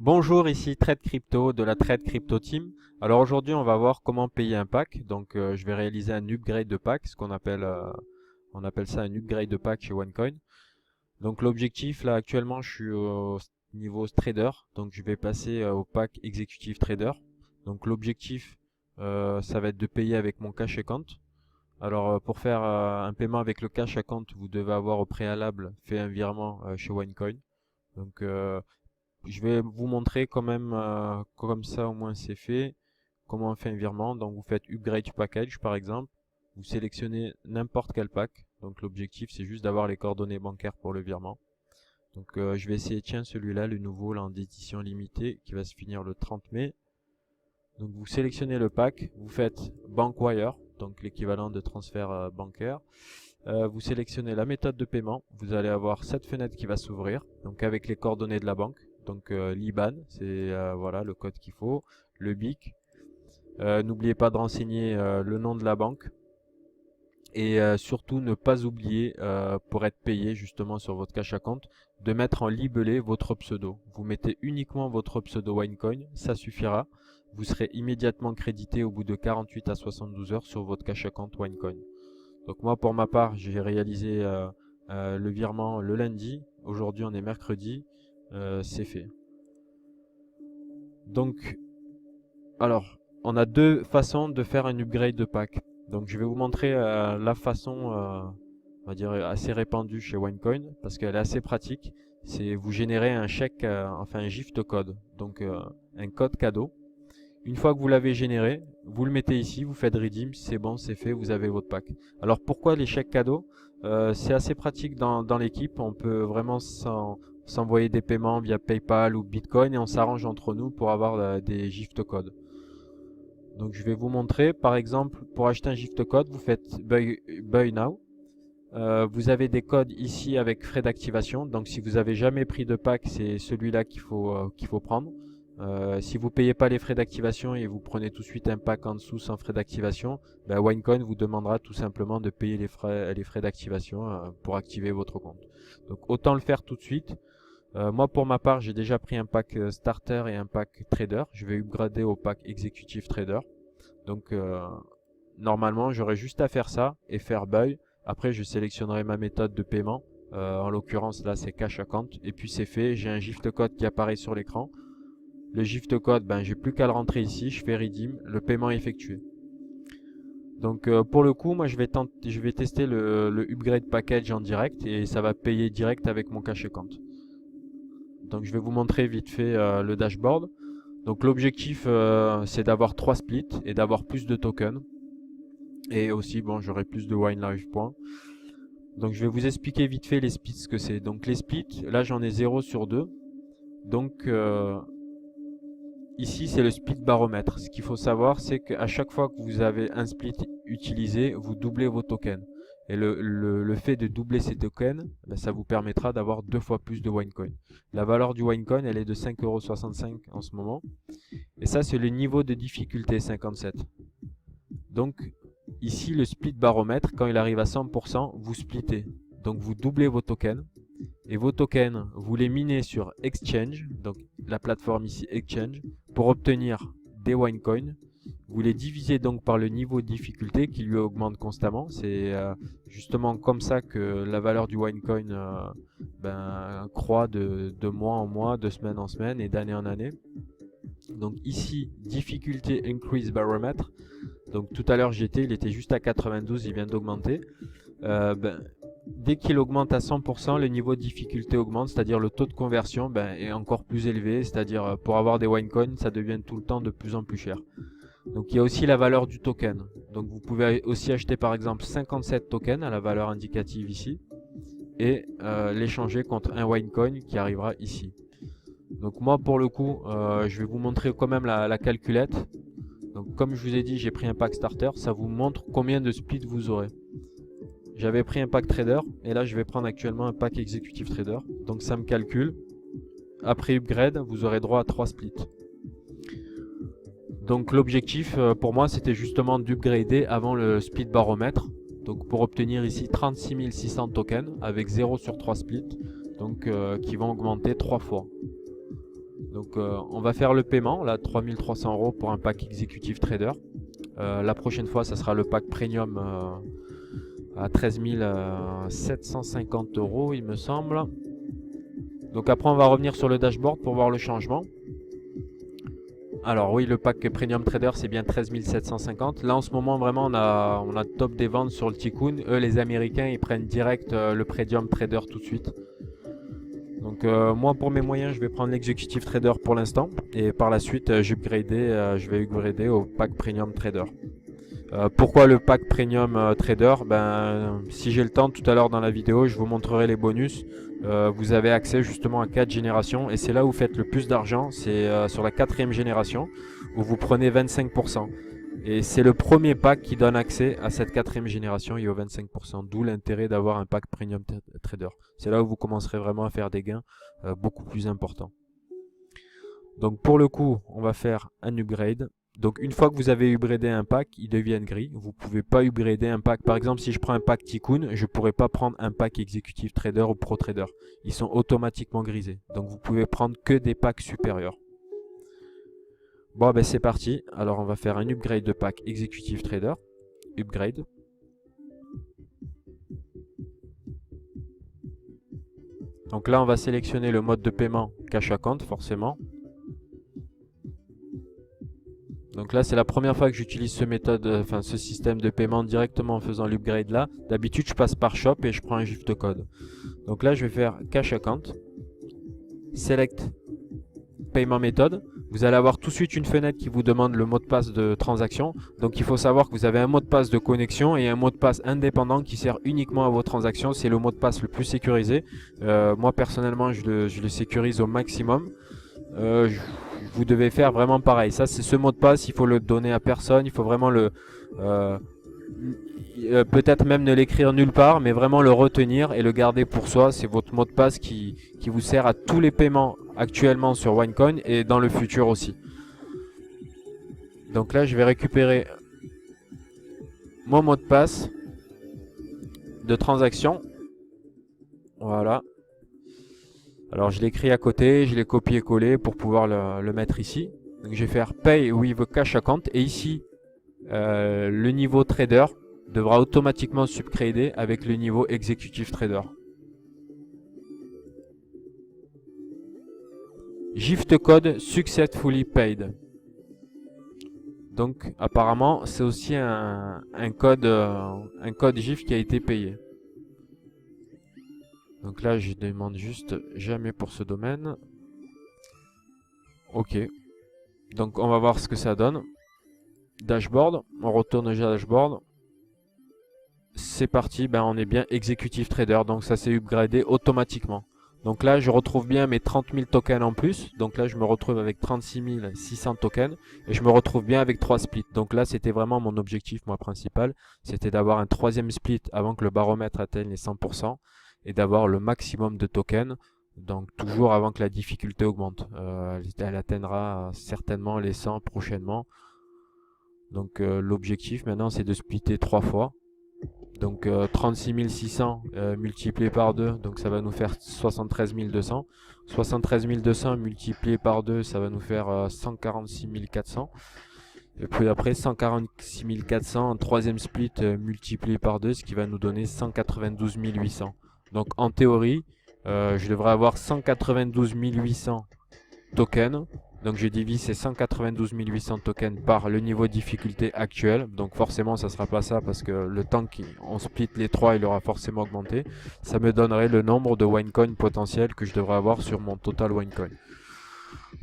Bonjour, ici Trade Crypto de la Trade Crypto Team. Alors aujourd'hui, on va voir comment payer un pack. Donc je vais réaliser un upgrade de pack, ce qu'on appelle, on appelle ça un upgrade de pack chez OneCoin. Donc l'objectif, là actuellement, je suis au niveau trader, donc je vais passer au pack exécutif trader. Donc l'objectif, ça va être de payer avec mon cash account. Alors pour faire un paiement avec le cash account, vous devez avoir au préalable fait un virement chez OneCoin. Donc je vais vous montrer quand même, comme ça au moins c'est fait, comment on fait un virement. Donc vous faites Upgrade Package par exemple, vous sélectionnez n'importe quel pack. Donc l'objectif c'est juste d'avoir les coordonnées bancaires pour le virement. Donc je vais essayer, tiens celui-là, le nouveau là en édition limitée qui va se finir le 30 mai. Donc vous sélectionnez le pack, vous faites Bank Wire, donc l'équivalent de transfert bancaire. Vous sélectionnez la méthode de paiement, vous allez avoir cette fenêtre qui va s'ouvrir, donc avec les coordonnées de la banque. Donc l'IBAN, c'est voilà le code qu'il faut, le BIC. N'oubliez pas de renseigner le nom de la banque et surtout ne pas oublier pour être payé justement sur votre cash account de mettre en libellé votre pseudo. Vous mettez uniquement votre pseudo OneCoin, ça suffira. Vous serez immédiatement crédité au bout de 48 à 72 heures sur votre cash account OneCoin. Donc moi pour ma part j'ai réalisé le virement le lundi. Aujourd'hui on est mercredi, c'est fait. Donc alors on a deux façons de faire un upgrade de pack. Donc je vais vous montrer la façon on va dire assez répandue chez OneCoin parce qu'elle est assez pratique. C'est vous générez un chèque, enfin un gift code, donc un code cadeau. Une fois que vous l'avez généré, vous le mettez ici, vous faites redeem, c'est bon, c'est fait, vous avez votre pack. Alors pourquoi les chèques cadeaux? C'est assez pratique dans l'équipe, on peut vraiment s'envoyer des paiements via PayPal ou Bitcoin et on s'arrange entre nous pour avoir des gift codes. Donc je vais vous montrer, par exemple, pour acheter un gift code, vous faites Buy Now. Vous avez des codes ici avec frais d'activation. Donc si vous avez jamais pris de pack, c'est celui-là qu'il faut prendre. Si vous payez pas les frais d'activation et vous prenez tout de suite un pack en dessous sans frais d'activation, ben OneCoin vous demandera tout simplement de payer les frais d'activation pour activer votre compte. Donc autant le faire tout de suite. Moi pour ma part j'ai déjà pris un pack starter et un pack trader. Je vais upgrader au pack exécutif trader. Donc normalement j'aurai juste à faire ça et faire buy. Après je sélectionnerai ma méthode de paiement. En l'occurrence là c'est cash account. Et puis c'est fait, j'ai un gift code qui apparaît sur l'écran. Le gift code, ben j'ai plus qu'à le rentrer ici, je fais redeem, le paiement est effectué. Donc pour le coup, moi je vais tester le upgrade package en direct et ça va payer direct avec mon cash account. Donc je vais vous montrer vite fait le dashboard. Donc l'objectif c'est d'avoir 3 splits et d'avoir plus de tokens. Et aussi bon j'aurai plus de wine live points. Donc je vais vous expliquer vite fait les splits ce que c'est. Donc les splits, là j'en ai 0 sur 2. Donc ici, c'est le split baromètre. Ce qu'il faut savoir, c'est qu'à chaque fois que vous avez un split utilisé, vous doublez vos tokens. Et le fait de doubler ces tokens, ben, ça vous permettra d'avoir 2 fois plus de OneCoin. La valeur du OneCoin, elle est de 5,65 € en ce moment. Et ça, c'est le niveau de difficulté 57. Donc, ici, le split baromètre, quand il arrive à 100%, vous splittez. Donc, vous doublez vos tokens. Et vos tokens, vous les minez sur Exchange, donc la plateforme ici Exchange, pour obtenir des OneCoin. Vous les divisez donc par le niveau de difficulté qui lui augmente constamment. C'est justement comme ça que la valeur du OneCoin croît de mois en mois, de semaine en semaine et d'année en année. Donc ici, difficulté increase barometer. Donc tout à l'heure il était juste à 92, il vient d'augmenter. Dès qu'il augmente à 100%, le niveau de difficulté augmente, c'est-à-dire le taux de conversion est encore plus élevé, c'est-à-dire pour avoir des OneCoin, ça devient tout le temps de plus en plus cher. Donc il y a aussi la valeur du token. Donc vous pouvez aussi acheter par exemple 57 tokens à la valeur indicative ici et l'échanger contre un OneCoin qui arrivera ici. Donc moi pour le coup, je vais vous montrer quand même la calculette. Donc comme je vous ai dit, j'ai pris un pack starter, ça vous montre combien de splits vous aurez. J'avais pris un pack trader et là je vais prendre actuellement un pack exécutif trader. Donc ça me calcule. Après upgrade, vous aurez droit à 3 splits. Donc l'objectif pour moi c'était justement d'upgrader avant le split baromètre. Donc pour obtenir ici 36 600 tokens avec 0 sur 3 splits. Donc qui vont augmenter 3 fois. Donc on va faire le paiement, là 3300 € pour un pack exécutif trader. La prochaine fois ça sera le pack premium à 13 750 € il me semble. Donc après on va revenir sur le dashboard pour voir le changement. Alors oui, le pack Premium Trader c'est bien 13 750. Là en ce moment vraiment on a top des ventes sur le Tikkun. Eux les Américains ils prennent direct le Premium Trader tout de suite. Donc moi pour mes moyens je vais prendre l'executive trader pour l'instant. Et par la suite je vais upgrader au pack Premium Trader. Pourquoi le pack Premium Trader? Si j'ai le temps tout à l'heure dans la vidéo je vous montrerai les bonus. Vous avez accès justement à 4 générations et c'est là où vous faites le plus d'argent, c'est sur la 4e génération où vous prenez 25%. Et c'est le premier pack qui donne accès à cette 4e génération et aux 25%, d'où l'intérêt d'avoir un pack Premium Trader. C'est là où vous commencerez vraiment à faire des gains beaucoup plus importants. Donc pour le coup, on va faire un upgrade. Donc une fois que vous avez upgradé un pack, ils deviennent gris. Vous ne pouvez pas upgrader un pack. Par exemple, si je prends un pack Tikkun, je ne pourrais pas prendre un pack Executive Trader ou Pro Trader. Ils sont automatiquement grisés. Donc vous pouvez prendre que des packs supérieurs. Bon, ben c'est parti. Alors on va faire un upgrade de pack Executive Trader. Upgrade. Donc là, on va sélectionner le mode de paiement Cash Account, forcément. Donc là, c'est la première fois que j'utilise ce système de paiement directement en faisant l'upgrade là. D'habitude, je passe par Shop et je prends un gift code. Donc là, je vais faire Cash Account. Select Payment Method. Vous allez avoir tout de suite une fenêtre qui vous demande le mot de passe de transaction. Donc il faut savoir que vous avez un mot de passe de connexion et un mot de passe indépendant qui sert uniquement à vos transactions. C'est le mot de passe le plus sécurisé. Moi, personnellement, je le sécurise au maximum. Vous devez faire vraiment pareil. Ça, c'est ce mot de passe, il faut le donner à personne. Il faut vraiment peut-être même ne l'écrire nulle part, mais vraiment le retenir et le garder pour soi. C'est votre mot de passe qui vous sert à tous les paiements actuellement sur OneCoin et dans le futur aussi. Donc là, je vais récupérer mon mot de passe de transaction. Voilà. Alors je l'écris à côté, je l'ai copié-collé pour pouvoir le mettre ici. Donc je vais faire Pay with Cash Account et ici le niveau Trader devra automatiquement subgrader avec le niveau Executive Trader. Gift code successfully paid. Donc apparemment c'est aussi un code GIF qui a été payé. Donc là, je demande juste jamais pour ce domaine. Ok. Donc on va voir ce que ça donne. Dashboard. On retourne au dashboard. C'est parti. On est bien Executive Trader. Donc ça s'est upgradé automatiquement. Donc là, je retrouve bien mes 30 000 tokens en plus. Donc là, je me retrouve avec 36 600 tokens. Et je me retrouve bien avec 3 splits. Donc là, c'était vraiment mon objectif, moi, principal. C'était d'avoir un 3e split avant que le baromètre atteigne les 100%. Et d'avoir le maximum de tokens, donc toujours avant que la difficulté augmente. Elle atteindra certainement les 100 prochainement. Donc l'objectif maintenant c'est de splitter 3 fois. Donc 36 600 multiplié par 2, donc ça va nous faire 73 200. 73 200 multiplié par 2, ça va nous faire 146 400. Et puis après 146 400 en 3e split multiplié par 2, ce qui va nous donner 192 800. Donc en théorie, je devrais avoir 192 800 tokens. Donc je divise ces 192 800 tokens par le niveau de difficulté actuel. Donc forcément ça ne sera pas ça parce que le temps qu'on split les 3 il aura forcément augmenté. Ça me donnerait le nombre de OneCoin potentiel que je devrais avoir sur mon total OneCoin.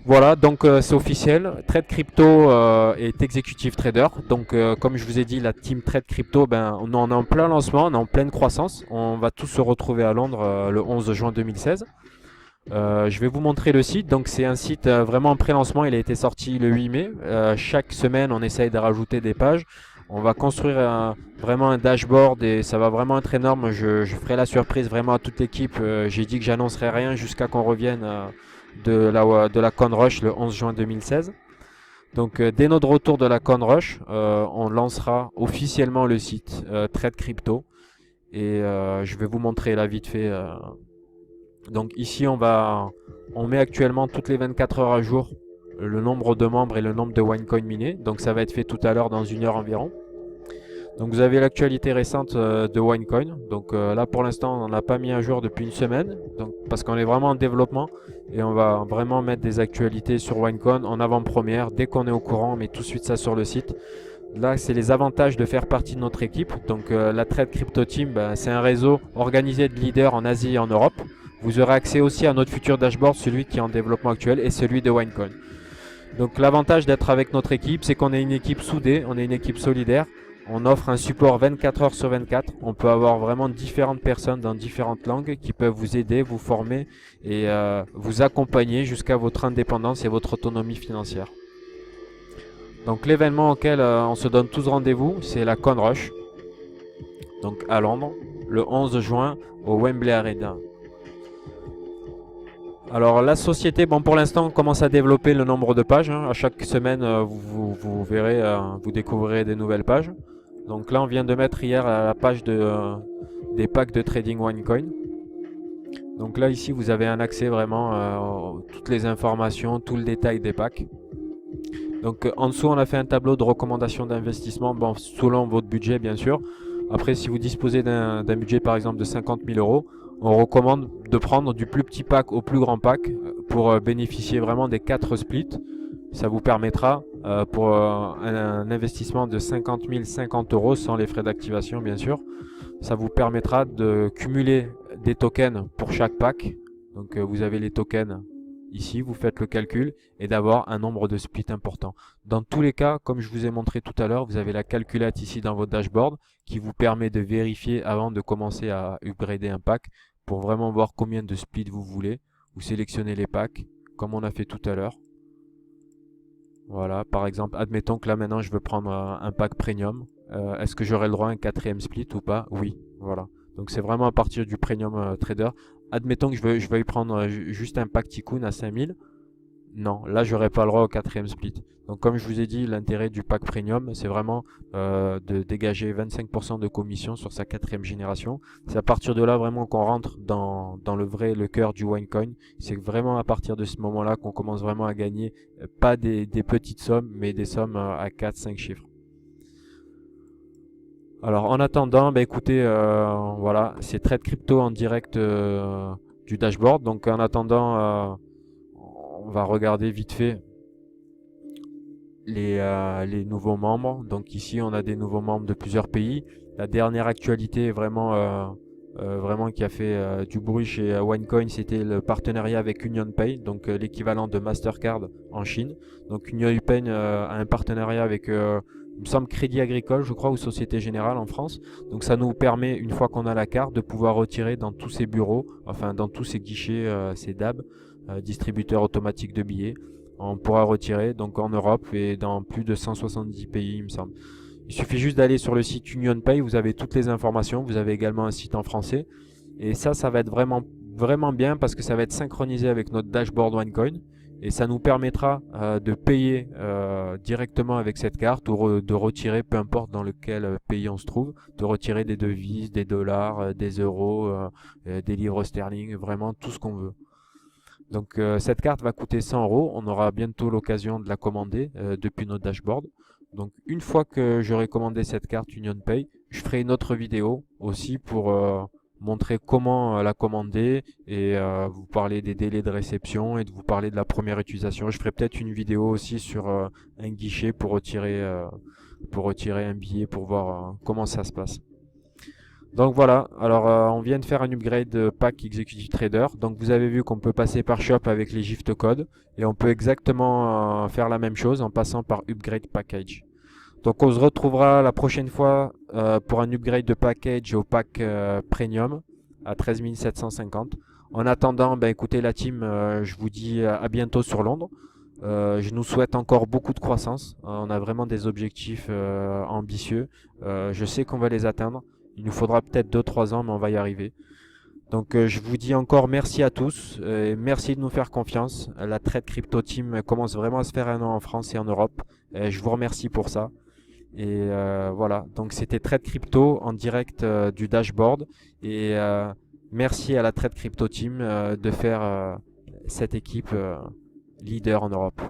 Voilà, donc c'est officiel. Trade Crypto est Executive Trader. Donc comme je vous ai dit, la team Trade Crypto, on est en plein lancement, on est en pleine croissance. On va tous se retrouver à Londres le 11 juin 2016. Je vais vous montrer le site. Donc c'est un site vraiment en pré-lancement. Il a été sorti le 8 mai. Chaque semaine, on essaye de rajouter des pages. On va construire vraiment un dashboard et ça va vraiment être énorme. Je ferai la surprise vraiment à toute l'équipe. J'ai dit que j'annoncerai rien jusqu'à qu'on revienne de la ConRush le 11 juin 2016. Donc dès notre retour de la ConRush, on lancera officiellement le site Trade Crypto. Et je vais vous montrer là vite fait Donc ici on met actuellement toutes les 24 heures à jour le nombre de membres et le nombre de OneCoin minés. Donc ça va être fait tout à l'heure dans 1 heure environ. Donc vous avez l'actualité récente de OneCoin. Donc là pour l'instant on n'en a pas mis à jour depuis une semaine. Donc, parce qu'on est vraiment en développement et on va vraiment mettre des actualités sur OneCoin en avant-première. Dès qu'on est au courant, on met tout de suite ça sur le site. Là, c'est les avantages de faire partie de notre équipe. Donc la Trade Crypto Team, c'est un réseau organisé de leaders en Asie et en Europe. Vous aurez accès aussi à notre futur dashboard, celui qui est en développement actuel et celui de OneCoin. Donc l'avantage d'être avec notre équipe, c'est qu'on est une équipe soudée, on est une équipe solidaire. On offre un support 24 heures sur 24. On peut avoir vraiment différentes personnes dans différentes langues qui peuvent vous aider, vous former et vous accompagner jusqu'à votre indépendance et votre autonomie financière. Donc l'événement auquel on se donne tous rendez-vous, c'est la ConRush. Donc à Londres, le 11 juin au Wembley Arena. Alors la société, bon pour l'instant on commence à développer le nombre de pages. À chaque semaine vous verrez, vous découvrirez des nouvelles pages. Donc là on vient de mettre hier la page des packs de trading OneCoin. Donc là ici vous avez un accès vraiment à toutes les informations, tout le détail des packs. Donc en dessous on a fait un tableau de recommandations d'investissement, bon, selon votre budget bien sûr. Après si vous disposez d'un budget par exemple de 50 000 euros, on recommande de prendre du plus petit pack au plus grand pack pour bénéficier vraiment des 4 splits. Ça vous permettra pour un investissement de 50 050 euros sans les frais d'activation bien sûr. Ça vous permettra de cumuler des tokens pour chaque pack. Donc vous avez les tokens ici, vous faites le calcul et d'avoir un nombre de splits important. Dans tous les cas, comme je vous ai montré tout à l'heure, vous avez la calculette ici dans votre dashboard qui vous permet de vérifier avant de commencer à upgrader un pack pour vraiment voir combien de splits vous voulez. Vous sélectionnez les packs comme on a fait tout à l'heure. Voilà, par exemple, admettons que là maintenant je veux prendre un pack premium. Est-ce que j'aurai le droit à un 4e split ou pas? Oui, voilà. Donc c'est vraiment à partir du premium trader. Admettons que je veuille prendre juste un pack Tikkun à 5000. Non, là j'aurais pas le droit au 4e split. Donc comme je vous ai dit, l'intérêt du pack premium, c'est vraiment de dégager 25% de commission sur sa 4e génération. C'est à partir de là vraiment qu'on rentre dans le cœur du OneCoin. C'est vraiment à partir de ce moment-là qu'on commence vraiment à gagner, pas des petites sommes, mais des sommes à 4-5 chiffres. Alors en attendant, écoutez, voilà, c'est Trade Crypto en direct du dashboard. Donc en attendant, on va regarder vite fait les nouveaux membres. Donc ici on a des nouveaux membres de plusieurs pays. La dernière actualité est vraiment qui a fait du bruit chez OneCoin, c'était le partenariat avec UnionPay, donc l'équivalent de Mastercard en Chine. Donc UnionPay a un partenariat avec il me semble Crédit Agricole, je crois, ou Société Générale en France. Donc ça nous permet, une fois qu'on a la carte, de pouvoir retirer dans tous ces bureaux, enfin dans tous ces guichets, ces DAB, distributeurs automatiques de billets. On pourra retirer donc en Europe et dans plus de 170 pays, il me semble. Il suffit juste d'aller sur le site UnionPay, vous avez toutes les informations, vous avez également un site en français. Et ça va être vraiment bien parce que ça va être synchronisé avec notre dashboard OneCoin. Et ça nous permettra de payer directement avec cette carte ou de retirer, peu importe dans lequel pays on se trouve, de retirer des devises, des dollars, des euros, des livres sterling, vraiment tout ce qu'on veut. Donc cette carte va coûter 100 euros. On aura bientôt l'occasion de la commander depuis notre dashboard. Donc une fois que j'aurai commandé cette carte UnionPay, je ferai une autre vidéo aussi pour montrer comment la commander et vous parler des délais de réception et de vous parler de la première utilisation. Je ferai peut-être une vidéo aussi sur un guichet pour retirer un billet pour voir comment ça se passe. Donc voilà, alors on vient de faire un upgrade pack Executive Trader. Donc vous avez vu qu'on peut passer par Shop avec les gift codes et on peut exactement faire la même chose en passant par Upgrade Package. Donc on se retrouvera la prochaine fois pour un upgrade de package au pack Premium à 13 750. En attendant, écoutez la team, je vous dis à bientôt sur Londres. Je nous souhaite encore beaucoup de croissance. On a vraiment des objectifs ambitieux. Je sais qu'on va les atteindre. Il nous faudra peut-être 2-3 ans, mais on va y arriver. Donc je vous dis encore merci à tous. Merci de nous faire confiance. La Trade Crypto Team commence vraiment à se faire un nom en France et en Europe. Je vous remercie pour ça. Et voilà, donc c'était Trade Crypto en direct du dashboard. Et merci à la Trade Crypto Team de faire cette équipe leader en Europe.